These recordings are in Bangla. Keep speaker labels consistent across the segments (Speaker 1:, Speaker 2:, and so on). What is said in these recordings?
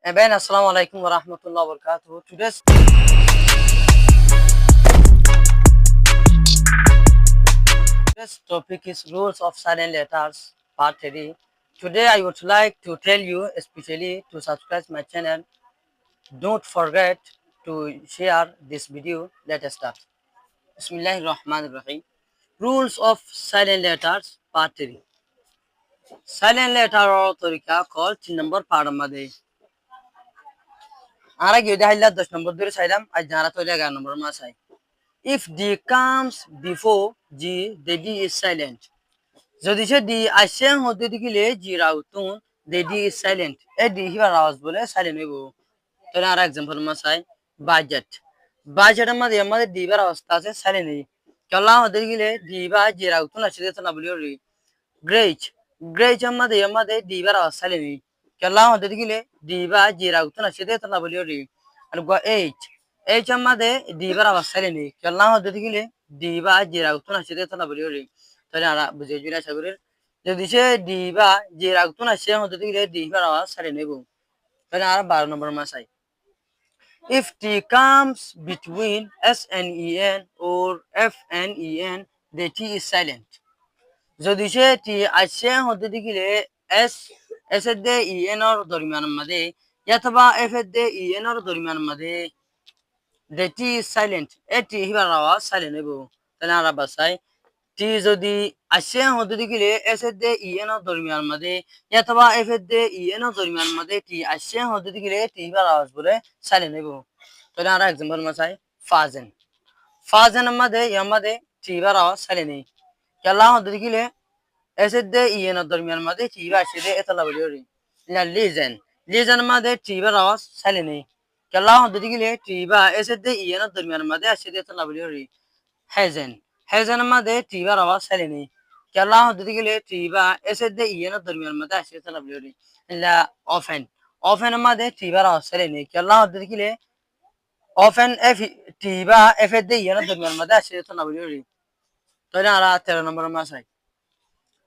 Speaker 1: Ben Assalamu alaikum wa rahmatullahi wa barakatuh. Today's topic is rules of silent letters, part 3. Today I would like to tell you, especially to subscribe my channel. Don't forget to share this video. Let us start. Bismillahirrahmanirrahim. Rules of silent letters, part 3. Silent letter or torika called 3 number part made. Ara gyude hilla 10 number dure saidam ajnara tole 11 number masai. If D comes before G, the D is silent. যদি সে ডি আসেন হতে দিলে জি রাউতুন the D is silent. এ ডি হিবার আওয়াজ বলে সাইলেন্ট হইব। তাহলে আর এক্সাম্পল মাসাই বাজেট। বাজেটের মধ্যে আমাদের ডি বার অবস্থা আছে সাইলেন্ট হই। কেলা হতে দিলে ডি বা জি রাউতুন আসে দিতে না বলিও রি। গ্রেজ গ্রেজের মধ্যে আমাদের ডি বার আওয়াজ সাইলেন্ট হই। কেলা হতে দিলে ডি বা জি রাউতুন আসে দিতে না বলিও রি। আর গো এইচ এইচ এর মধ্যে ডি বার আওয়াজ সাইলেন্ট হই। কেলা হতে দিলে ডি বা জি রাউতুন আসে দিতে না বলিও রি। তাহলে আমরা বুঝে জুড়ে আশা করি যদি সে ডি বা যে রাখতো না সে হতে দিলে ডি বা আওয়াজ সারে নেব তাহলে আর 12 নম্বর মাসাই if t comes between s and en or f and en the t is silent যদি সে টি আসে হতে দিলে s s এর দে en এর দরমিয়ানের মধ্যে অথবা f এর দে en এর দরমিয়ানের মধ্যে the t is silent এটি হিবার আওয়াজ সাইলেন্ট নেব তাহলে আর বাসাই টি যদি আসে হতে দিলে এস এর দে ইএন এর দরমিয়ান মধ্যে অথবা এফ এর দে ইএন এর দরমিয়ান মধ্যে টি আসে হতে দিলে টি বার আওয়াজ বলে সাইলেন্ট নেব তাহলে আর एग्जांपल মাসাই ফাজেন ফাজেনের মধ্যে এর মধ্যে টি বার আওয়াজ সাইলেন্ট নেই কেলা হতে দিলে এস এর দে ইএন এর দরমিয়ান মধ্যে টি বার আসে দে এতলা বলি রে না লিজেন লিজেনের মধ্যে টি বার আওয়াজ সাইলেন্ট নেই কেলা হতে দিলে টি বা এস এর দে ইএন এর দরমিয়ান মধ্যে আসে দে এতলা বলি রে হেজেন হেজেনের মধ্যে টি বার আওয়াজ সাইলেন্ট নেই কেলা হতে গেলে টি বা এস এর দে ইয়েন দরমিয়ান মধ্যে আসে তালা বলি লা অফেন অফেনের মধ্যে টি বার আওয়াজ সাইলেন্ট নেই কেলা হতে গেলে অফেন এফ টি বা এফ এর দে ইয়েন দরমিয়ান মধ্যে আসে তালা বলি তাহলে আর 13 নম্বর মাসাই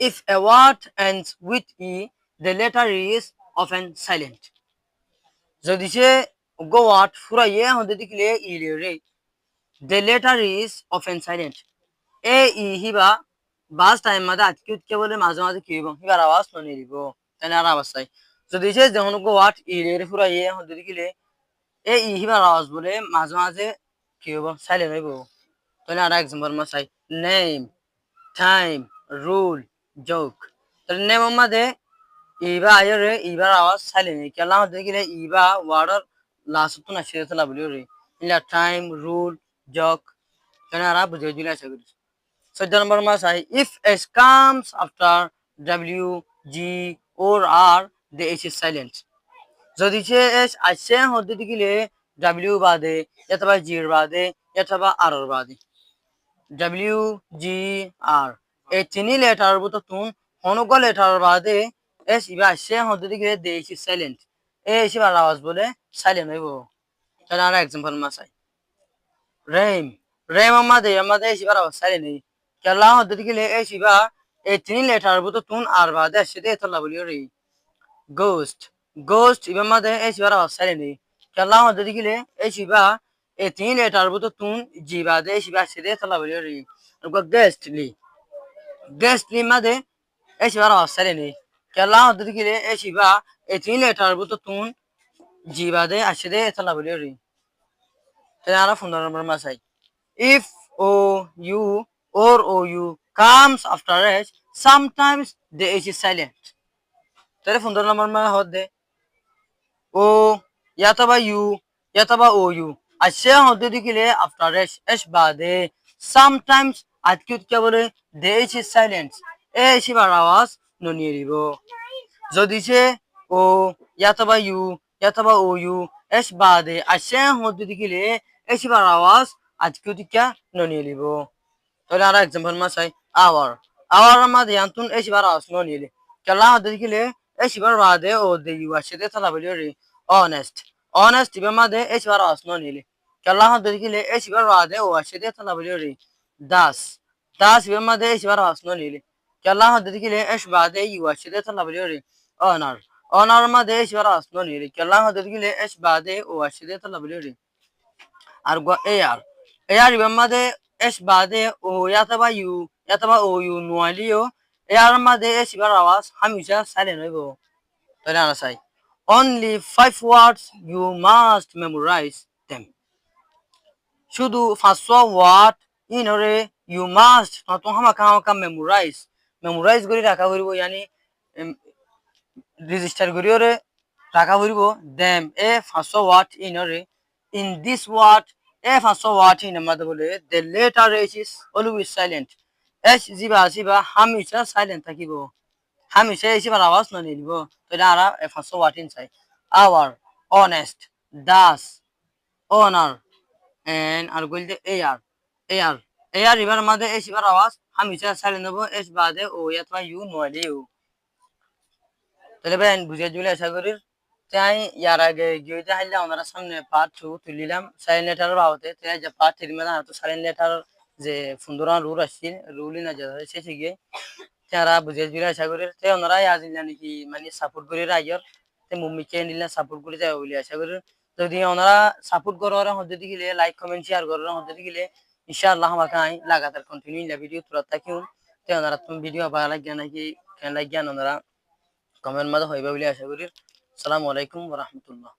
Speaker 1: if a word ends with e the letter is often silent যদি সে গো ওয়ার্ড পুরা ইয়ে হতে গেলে ই রে the letter is often silent A E Hiba bus time মাঝে আজকে উঠকে বলে মাঝে মাঝে কি হইব হিবার আওয়াজ শুনে দিব তাই আর আওয়াজ চাই যদি সে যখন গো ওয়াট ই রে পুরা ইয়ে হতে দিলে এ ই হিবার আওয়াজ বলে মাঝে মাঝে কি হইব সাইলেন্ট হইব তাহলে আর এক্সাম্পল মা চাই নেম টাইম রুল জোক তাহলে নেম মাঝে ইবা আয় রে ইবার আওয়াজ সাইলেন্ট কেলা হতে গেলে ইবা ওয়ার্ডর লাস্ট তো না শেষ না বলি রে ইলা টাইম রুল জোক তাহলে আর বুঝে দিলে আশা করি So the number must I if S comes after W, G or R, the H is silent. যদি সে S আসে হতে দিলে W বাদে অথবা G এর বাদে অথবা R এর বাদে W, G, R এই তিন লেটার মতো তুন হনক লেটার বাদে S ইবা আসে হতে দিলে the H is silent. এই হিসেবে আওয়াজ বলে সাইলেন্ট হইব তাহলে আর এক্সাম্পল মাসাই রেম রেম আমাদের হিসেবে আওয়াজ সাইলেন্ট নেই কেলা হতে গেলে এই শিবা এই তিন লেটার বুতো তুন আর বাদে সেটা এতলা বলিও রে গোস্ট গোস্ট ইবার মাঝে এই শিবার আওয়াজ সাইলেন্ট নেই কেলা হতে গেলে এই শিবা এই তিন লেটার বুতো তুন জি বাদে শিবা সেটা এতলা বলিও রে গেস্টলি গেস্টলি মাঝে এই শিবার আওয়াজ সাইলেন্ট নেই কেলা হতে গেলে এই শিবা এই তিন লেটার বুতো তুন জি বাদে আসে এতলা বলিও রে তাহলে আর 15 নম্বর মাসাই if o u or ou comes after h sometimes the h is silent তাহলে 15 নম্বর মানে হতে ও অথবা ইউ অথবা ও ইউ আসে হতে দিলে আফটার h বাদে sometimes আজকে কি বলে the h is silent এ শিবার আওয়াজ ননিয়ে দিব যদি সে ও অথবা ইউ অথবা ও ইউ h বাদে আসে হতে দিলে এই শিবার আওয়াজ আজকে কি ননিয়ে দিব তাহলে আর এক্সাম্পল মা চাই আওয়ার মাঝে আন্তুন এই শিবার আওয়াজ ননিয়ে কেলা হতে দিলে এই শিবার বাদে ও দে ইউ আসে তালা বলি রে অনেস্ট অনেস্ট ইবার মাঝে এই শিবার আওয়াজ ননিয়ে কেলা হতে দিলে এই শিবার বাদে ও আসে তালা বলি রে দাস দাস ইবার মাঝে এই শিবার আওয়াজ ননিয়ে কেলা হতে দিলে এই বাদে ইউ আসে তালা বলি রে honour onar ma de shwara asno ni ri kala ha de gile es bade o ashide to labli ri argo ar iba ma de es bade o yataba o yu nualiyo ar ma de es ibara awas hamisha silent hoibo tole ana sai only 5 words you must memorize them শুধু 500 ওয়াট ইনরে ইউ মাস্ট নতুন হামাকা মেমোরাইজ করে রাখা হইব ইয়ানি রেজিস্টার করিওরে রাখা হইব দেম এ 500 ওয়াট ইনরে ইন দিস ওয়াট এ 500 ওয়াট ইন মাদ বলে the letter H is always silent এস জিবা হামেশা সাইলেন্ট থাকিব হামেশা এসিবার আওয়াজ না নিব তো এটা আরা 500 ওয়াট ইন চাই আওয়ার অনেস্ট দাস অনার and are going to AR river mother is river awas hamisha salenobo es bade o yatwa you no you তবে বেন বুঝে জুলে আশা করি তাই ইয়ার আগে গিয়ে হাইলে ওনারা সামনে পার্ট 2 তুলিলাম সাইলেন্ট লেটার বাবতে তাই যে পার্ট 3 মানে তো সাইলেন্ট লেটার যে সুন্দরান রুল আসছে রুলই না যা শেষে গিয়ে তারা বুঝে জুলে আশা করি তাই ওনারা আজ জানি কি মানে সাপোর্ট করে রাইয়ার তে মুম্মিকে নিলে সাপোর্ট করে যায় বলে আশা করি যদি ওনারা সাপোর্ট করার হতে গেলে লাইক কমেন্ট শেয়ার করার হতে গেলে ইনশাআল্লাহ আমাকে লাগাতার কন্টিনিউ ইলা ভিডিও তোরা থাকিও তে ওনারা তুমি ভিডিও ভালো লাগে নাকি কেন লাগে ওনারা কমেন্ট মধ্যে হইবে বলে আশা করি আসসালামু আলাইকুম ওয়া রাহমাতুল্লাহ